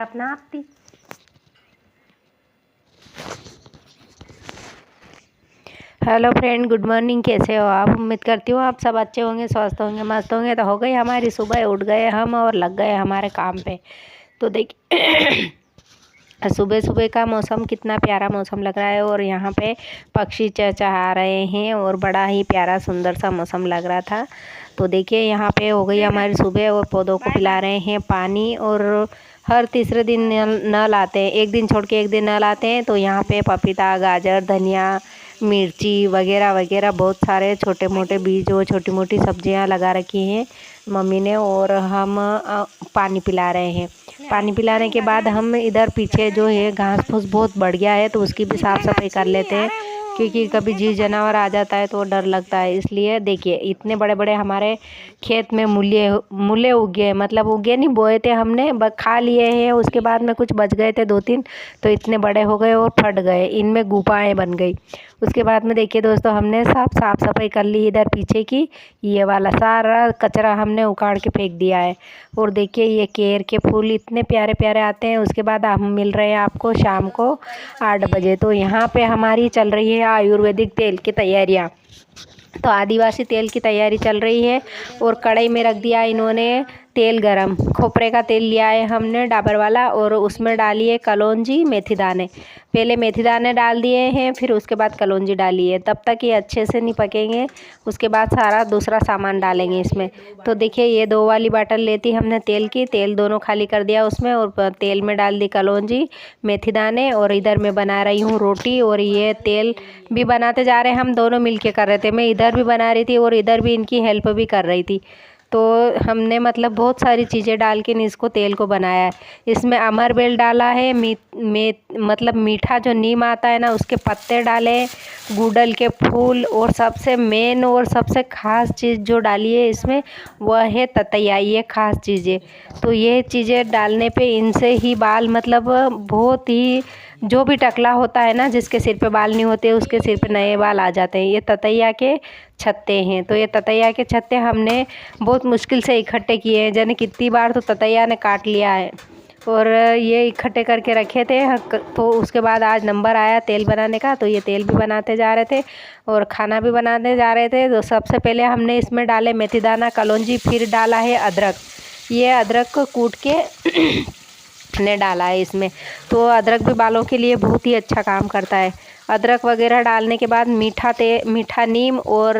अपना आप थी। Hello friend, good morning. कैसे हो आप? उम्मीद करती हूँ आप सब अच्छे होंगे, स्वस्थ होंगे, मस्त होंगे। तो हो गई हमारी सुबह, उठ गए हम और लग गए हमारे काम पे। तो देखिए सुबह सुबह का मौसम कितना प्यारा मौसम लग रहा है और यहाँ पे पक्षी चहचहा रहे हैं और बड़ा ही प्यारा सुंदर सा मौसम लग रहा था। तो देखिए यहाँ पे हो गई हमारी सुबह और पौधों को पिला रहे हैं पानी। और हर तीसरे दिन नल आते हैं, एक दिन छोड़ के एक दिन नल आते हैं। तो यहाँ पे पपीता, गाजर, धनिया, मिर्ची वगैरह वगैरह बहुत सारे छोटे मोटे बीज और छोटी मोटी सब्जियां लगा रखी हैं मम्मी ने। और हम पानी पिला रहे हैं। पानी पिलाने के बाद हम इधर पीछे जो है घास फूस बहुत बढ़ गया है, तो उसकी भी साफ़ सफाई कर लेते हैं, क्योंकि कभी जी जानवर आ जाता है तो डर लगता है। इसलिए देखिए इतने बड़े बड़े हमारे खेत में मूले उगे, मतलब उगे नहीं, बोए थे हमने, खा लिए हैं। उसके बाद में कुछ बच गए थे 2-3, तो इतने बड़े हो गए और फट गए, इनमें गुफाएं बन गई। उसके बाद में देखिए दोस्तों, हमने साफ सफाई कर ली इधर पीछे की। ये वाला सारा कचरा हमने उखाड़ के फेंक दिया है। और देखिए ये केर के फूल इतने प्यारे प्यारे आते हैं। उसके बाद हम मिल रहे हैं आपको शाम को 8 बजे। तो यहाँ पे हमारी चल रही है आयुर्वेदिक तेल की तैयारियाँ। तो आदिवासी तेल की तैयारी चल रही है और कढ़ाई में रख दिया इन्होंने तेल गरम। खोपरे का तेल लिया है हमने डाबर वाला, और उसमें डालिए कलौंजी, मेथी दाने। पहले मेथी दाने डाल दिए हैं, फिर उसके बाद कलौंजी डाली है। तब तक ये अच्छे से नहीं पकेंगे, उसके बाद सारा दूसरा सामान डालेंगे इसमें। तो देखिए ये 2 वाली बाटल लेती हमने तेल की, तेल दोनों खाली कर दिया उसमें, और तेल में डाल दी कलौंजी, मेथी दाने। और इधर मैं बना रही हूँ रोटी, और ये तेल भी बनाते जा रहे हैं, हम दोनों मिलके कर रहे थे। मैं इधर भी बना रही थी और इधर भी इनकी हेल्प भी कर रही थी। तो हमने मतलब बहुत सारी चीज़ें डाल के इसको तेल को बनाया है। इसमें अमरबेल डाला है, मतलब मीठा जो नीम आता है ना, उसके पत्ते डाले, गूडल के फूल, और सबसे मेन और सबसे ख़ास चीज़ जो डाली है इसमें वह है ततैया। ये ख़ास चीज़ें, तो ये चीज़ें डालने पे इनसे ही बाल, मतलब बहुत ही, जो भी टकला होता है ना, जिसके सिर पे बाल नहीं होते उसके सिर पे नए बाल आ जाते हैं। ये ततैया के छत्ते हैं। तो ये ततैया के छत्ते हमने बहुत मुश्किल से इकट्ठे किए हैं, जाने कितनी बार तो ततैया ने काट लिया है। और ये इकट्ठे करके रखे थे। तो उसके बाद आज नंबर आया तेल बनाने का, तो ये तेल भी बनाते जा रहे थे और खाना भी बनाते जा रहे थे। तो सबसे पहले हमने इसमें डाले मेथी दाना, कलौंजी, फिर डाला है अदरक। ये अदरक को कूट के ने डाला है इसमें। तो अदरक भी बालों के लिए बहुत ही अच्छा काम करता है। अदरक वगैरह डालने के बाद मीठा नीम और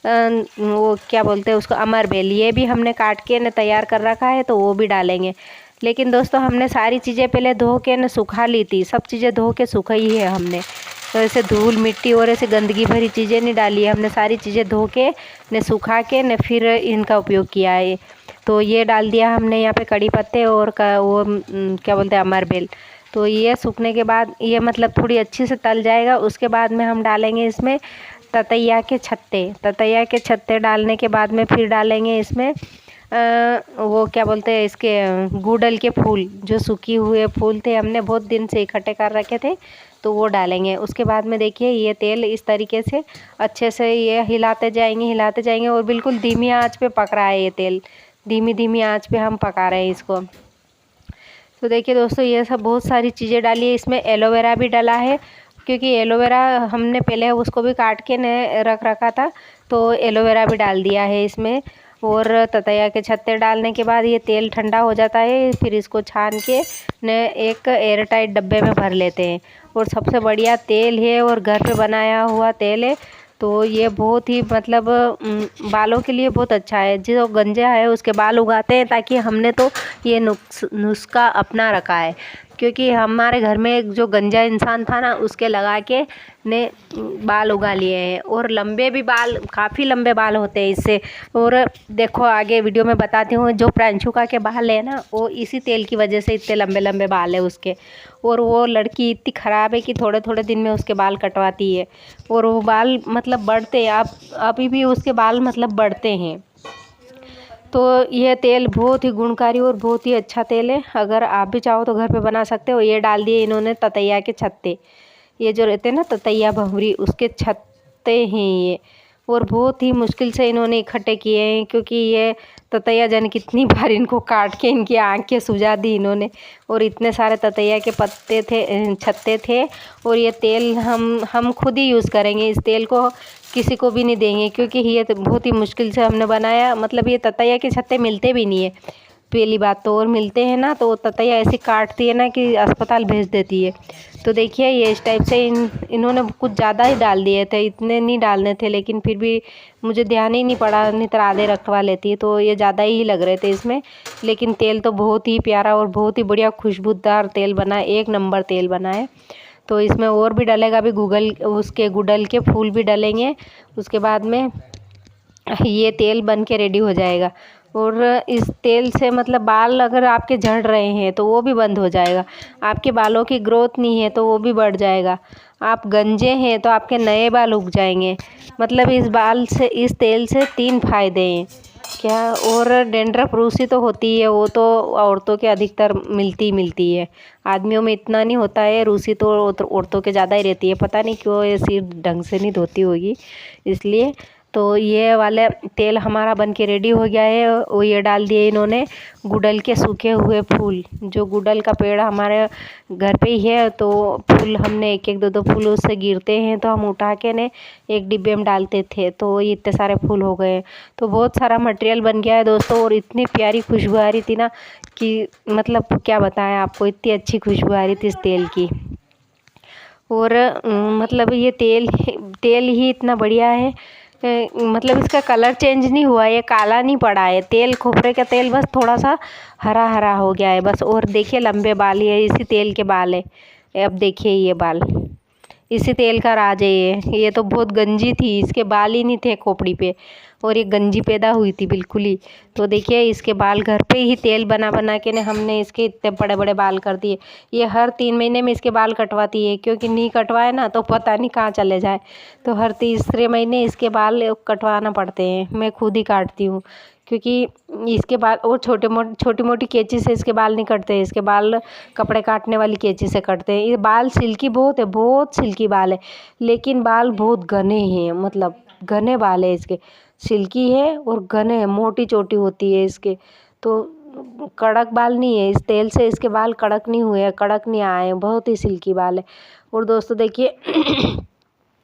वो क्या बोलते हैं उसको, अमरबेल, ये भी हमने काट के न तैयार कर रखा है, तो वो भी डालेंगे। लेकिन दोस्तों हमने सारी चीज़ें पहले धो के न सुखा ली थी, सब चीज़ें धो के सुखाई है हमने। तो ऐसे धूल मिट्टी और ऐसे गंदगी भरी चीज़ें नहीं डाली है हमने, सारी चीज़ें धो के न सुखा के न फिर इनका उपयोग किया है। तो ये डाल दिया हमने यहाँ पे कड़ी पत्ते और क्या बोलते हैं, अमरबेल। तो ये सूखने के बाद ये मतलब थोड़ी अच्छी से तल जाएगा। उसके बाद में हम डालेंगे इसमें ततैया के छत्ते। ततैया के छत्ते डालने के बाद में फिर डालेंगे इसमें वो क्या बोलते हैं इसके, गूडल के फूल, जो सूखे हुए फूल थे हमने बहुत दिन से इकट्ठे कर रखे थे, तो वो डालेंगे। उसके बाद में देखिए ये तेल इस तरीके से अच्छे से ये हिलाते जाएंगे और बिल्कुल धीमी आंच पे पक रहा है ये तेल। धीमी धीमी आंच पे हम पका रहे हैं इसको। तो देखिए दोस्तों ये सब बहुत सारी चीज़ें डाली है इसमें। एलोवेरा भी डाला है, क्योंकि एलोवेरा हमने पहले उसको भी काट के न रख रखा था, तो एलोवेरा भी डाल दिया है इसमें। और ततैया के छत्ते डालने के बाद ये तेल ठंडा हो जाता है, फिर इसको छान के न एक एयर टाइट डब्बे में भर लेते हैं। और सबसे बढ़िया तेल है और घर पे बनाया हुआ तेल है। तो ये बहुत ही मतलब बालों के लिए बहुत अच्छा है। जो गंजा है उसके बाल उगाते हैं, ताकि हमने तो ये नुस्खा अपना रखा है, क्योंकि हमारे घर में एक जो गंजा इंसान था ना, उसके लगा के ने बाल उगा लिए हैं। और लंबे भी बाल, काफ़ी लंबे बाल होते हैं इससे। और देखो आगे वीडियो में बताती हूँ, जो प्रांशुका के बाल है ना, वो इसी तेल की वजह से इतने लंबे लंबे बाल है उसके। और वो लड़की इतनी ख़राब है कि थोड़े थोड़े दिन में उसके बाल कटवाती है, और वो बाल मतलब बढ़ते हैं। अब अभी भी उसके बाल मतलब बढ़ते हैं। तो यह तेल बहुत ही गुणकारी और बहुत ही अच्छा तेल है। अगर आप भी चाहो तो घर पे बना सकते हो। ये डाल दिए इन्होंने ततैया के छत्ते, ये जो रहते हैं ना ततैया भंवरी, उसके छत्ते हैं ये। और बहुत ही मुश्किल से इन्होंने इकट्ठे किए हैं, क्योंकि ये ततैया जाने कितनी बार इनको काट के इनकी आँखें सुझा दी इन्होंने। और इतने सारे ततैया के पत्ते थे, छत्ते थे। और ये तेल हम खुद ही यूज़ करेंगे, इस तेल को किसी को भी नहीं देंगे, क्योंकि ये तो बहुत ही मुश्किल से हमने बनाया। मतलब ये ततैया के छत्ते मिलते भी नहीं है पहली बात तो, और मिलते हैं ना तो ततैया ऐसी काटती है ना कि अस्पताल भेज देती है। तो देखिए ये इस टाइप से इन्होंने कुछ ज़्यादा ही डाल दिए थे, इतने नहीं डालने थे, लेकिन फिर भी मुझे ध्यान ही नहीं पड़ा, नहीं तो आधे रखवा लेती है। तो ये ज़्यादा ही लग रहे थे इसमें, लेकिन तेल तो बहुत ही प्यारा और बहुत ही बढ़िया खुशबूदार तेल बना, एक नंबर तेल बना है। तो इसमें और भी डलेगा, भी गुड़हल के फूल भी डलेंगे। उसके बाद में ये तेल बन के रेडी हो जाएगा। और इस तेल से मतलब बाल अगर आपके झड़ रहे हैं तो वो भी बंद हो जाएगा, आपके बालों की ग्रोथ नहीं है तो वो भी बढ़ जाएगा, आप गंजे हैं तो आपके नए बाल उग जाएंगे। मतलब इस तेल से 3 फायदे हैं क्या। और डेंड्रफ रूसी तो होती है, वो तो औरतों के अधिकतर मिलती है, आदमियों में इतना नहीं होता है। रूसी तो औरतों के ज़्यादा ही रहती है, पता नहीं क्यों, ये सिर ढंग से नहीं धोती होगी इसलिए। तो ये वाला तेल हमारा बन के रेडी हो गया है। और ये डाल दिए इन्होंने गुड़हल के सूखे हुए फूल, जो गुड़हल का पेड़ हमारे घर पे ही है, तो फूल हमने एक एक दो फूल उससे गिरते हैं तो हम उठा के ने एक डिब्बे में डालते थे, तो ये इतने सारे फूल हो गए। तो बहुत सारा मटेरियल बन गया है दोस्तों, और इतनी प्यारी खुशबू आ रही थी ना कि मतलब क्या बताएं आपको, इतनी अच्छी खुशबू आ रही थी इस तेल की। और मतलब ये तेल ही इतना बढ़िया है, मतलब इसका कलर चेंज नहीं हुआ है, ये काला नहीं पड़ा है तेल, खोपरे का तेल बस थोड़ा सा हरा हरा हो गया है बस। और देखिए लंबे बाल, ये इसी तेल के बाल है। अब देखिए ये बाल इसी तेल का राज है। ये तो बहुत गंजी थी, इसके बाल ही नहीं थे खोपड़ी पे, और ये गंजी पैदा हुई थी बिल्कुल ही। तो देखिए इसके बाल घर पे ही तेल बना बना के ने हमने इसके इतने बड़े बड़े बाल कर दिए। ये हर 3 महीने में इसके बाल कटवाती है, क्योंकि नहीं कटवाए ना तो पता नहीं कहाँ चले जाए। तो हर तीसरे महीने इसके बाल कटवाना पड़ते हैं, मैं खुद ही काटती हूँ, क्योंकि इसके बाल और छोटी मोटी कैंची से इसके बाल नहीं कटते, इसके बाल कपड़े काटने वाली कैंची से कटते हैं। ये बाल सिल्की बहुत है, बहुत सिल्की बाल है, लेकिन बाल बहुत घने हैं, मतलब घने बाल है इसके, सिल्की है और घने है, मोटी चोटी होती है इसके। तो कड़क बाल नहीं है, इस तेल से इसके बाल कड़क नहीं हुए, कड़क नहीं आए, बहुत ही सिल्की बाल है। और दोस्तों देखिए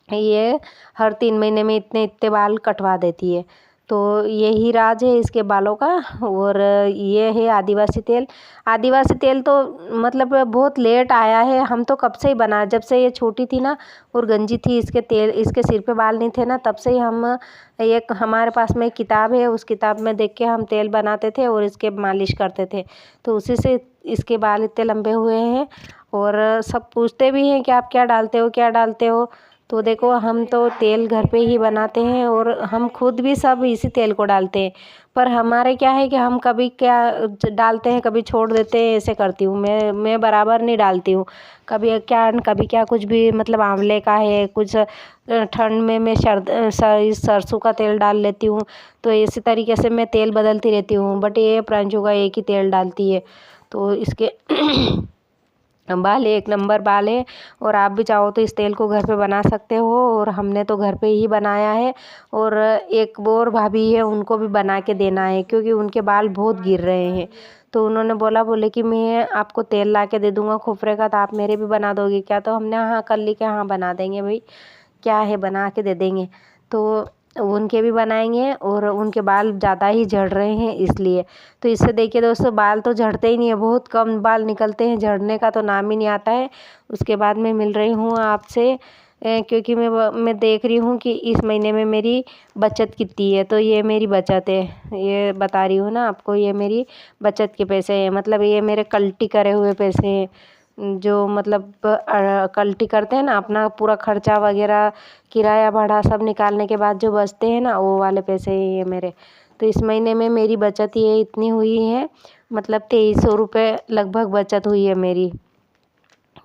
ये हर 3 महीने में इतने इतने बाल कटवा देती है। तो यही राज है इसके बालों का। और ये है आदिवासी तेल। आदिवासी तेल तो मतलब बहुत लेट आया है, हम तो कब से ही बना, जब से ये छोटी थी ना और गंजी थी, इसके सिर पे बाल नहीं थे ना, तब से ही हम एक हमारे पास में एक किताब है, उस किताब में देख के हम तेल बनाते थे और इसके मालिश करते थे, तो उसी से इसके बाल इतने लंबे हुए हैं। और सब पूछते भी हैं कि आप क्या डालते हो, क्या डालते हो। तो देखो हम तो तेल घर पे ही बनाते हैं, और हम खुद भी सब इसी तेल को डालते हैं। पर हमारे क्या है कि हम कभी क्या डालते हैं, कभी छोड़ देते हैं, ऐसे करती हूँ मैं बराबर नहीं डालती हूँ। कभी क्या कुछ भी, मतलब आंवले का है कुछ, ठंड में मैं सरसों का तेल डाल लेती हूँ। तो इसी तरीके से मैं तेल बदलती रहती हूँ, बट ये प्रांजू का एक ही तेल डालती है। तो इसके बाल एक नंबर बाल है, और आप भी चाहो तो इस तेल को घर पे बना सकते हो, और हमने तो घर पे ही बनाया है। और एक और भाभी है, उनको भी बना के देना है, क्योंकि उनके बाल बहुत गिर रहे हैं। तो उन्होंने बोले कि मैं आपको तेल ला के दे दूँगा खोपरे का, तो आप मेरे भी बना दोगे क्या। तो हमने हाँ कर ली कि हाँ बना देंगे भाई, क्या है बना के दे देंगे। तो उनके भी बनाएंगे, और उनके बाल ज़्यादा ही झड़ रहे हैं इसलिए। तो इससे देखिए दोस्तों, बाल तो झड़ते ही नहीं है, बहुत कम बाल निकलते हैं, झड़ने का तो नाम ही नहीं आता है। उसके बाद मैं मिल रही हूँ आपसे, क्योंकि मैं देख रही हूँ कि इस महीने में मेरी बचत कितनी है। तो ये मेरी बचत है, ये बता रही हूँ ना आपको, ये मेरी बचत के पैसे हैं, मतलब ये मेरे कल्टी करे हुए पैसे हैं, जो मतलब कल्टी करते हैं ना, अपना पूरा खर्चा वगैरह किराया भाड़ा सब निकालने के बाद जो बचते हैं ना, वो वाले पैसे हैं ये मेरे। तो इस महीने में मेरी बचत ये इतनी हुई है, मतलब 2300 रुपये लगभग बचत हुई है मेरी।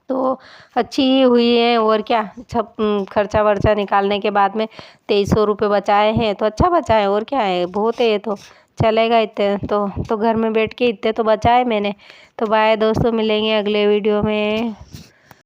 तो अच्छी ही हुई है, और क्या, सब खर्चा वर्चा निकालने के बाद में 2300 रुपये बचाए हैं, तो अच्छा बचा है, और क्या है, बहुत है ये तो, चलेगा इतने तो घर में बैठ के इतने तो बचाए मैंने। तो बाय दोस्तों, मिलेंगे अगले वीडियो में।